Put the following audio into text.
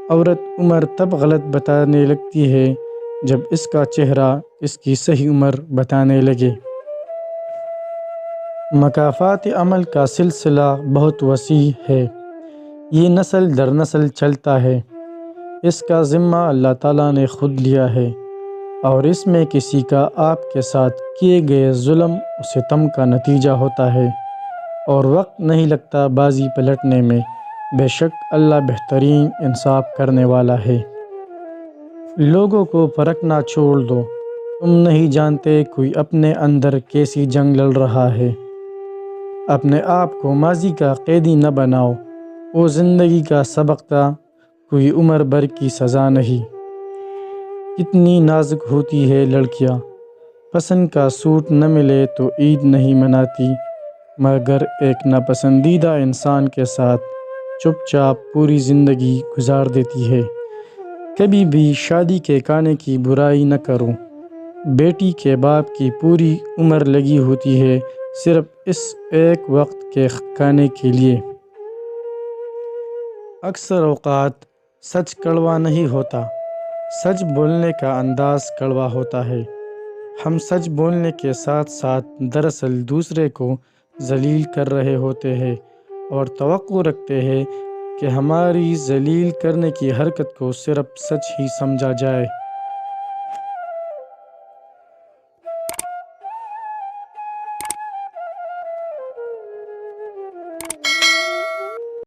عورت عمر تب غلط بتانے لگتی ہے جب اس کا چہرہ اس کی صحیح عمر بتانے لگے۔ مکافات عمل کا سلسلہ بہت وسیع ہے، یہ نسل در نسل چلتا ہے۔ اس کا ذمہ اللہ تعالیٰ نے خود لیا ہے، اور اس میں کسی کا آپ کے ساتھ کیے گئے ظلم و ستم کا نتیجہ ہوتا ہے، اور وقت نہیں لگتا بازی پلٹنے میں۔ بے شک اللہ بہترین انصاف کرنے والا ہے۔ لوگوں کو پرکھنا چھوڑ دو، تم نہیں جانتے کوئی اپنے اندر کیسی جنگ لڑ رہا ہے۔ اپنے آپ کو ماضی کا قیدی نہ بناؤ، وہ زندگی کا سبق تھا، کوئی عمر بھر کی سزا نہیں۔ کتنی نازک ہوتی ہے لڑکیاں، پسند کا سوٹ نہ ملے تو عید نہیں مناتی، مگر ایک ناپسندیدہ انسان کے ساتھ چپ چاپ پوری زندگی گزار دیتی ہے۔ کبھی بھی شادی کے کھانے کی برائی نہ کرو، بیٹی کے باپ کی پوری عمر لگی ہوتی ہے صرف اس ایک وقت کے کھانے کے لیے۔ اکثر اوقات سچ کڑوا نہیں ہوتا، سچ بولنے کا انداز کڑوا ہوتا ہے۔ ہم سچ بولنے کے ساتھ ساتھ دراصل دوسرے کو ذلیل کر رہے ہوتے ہیں، اور توقع رکھتے ہیں کہ ہماری ذلیل کرنے کی حرکت کو صرف سچ ہی سمجھا جائے۔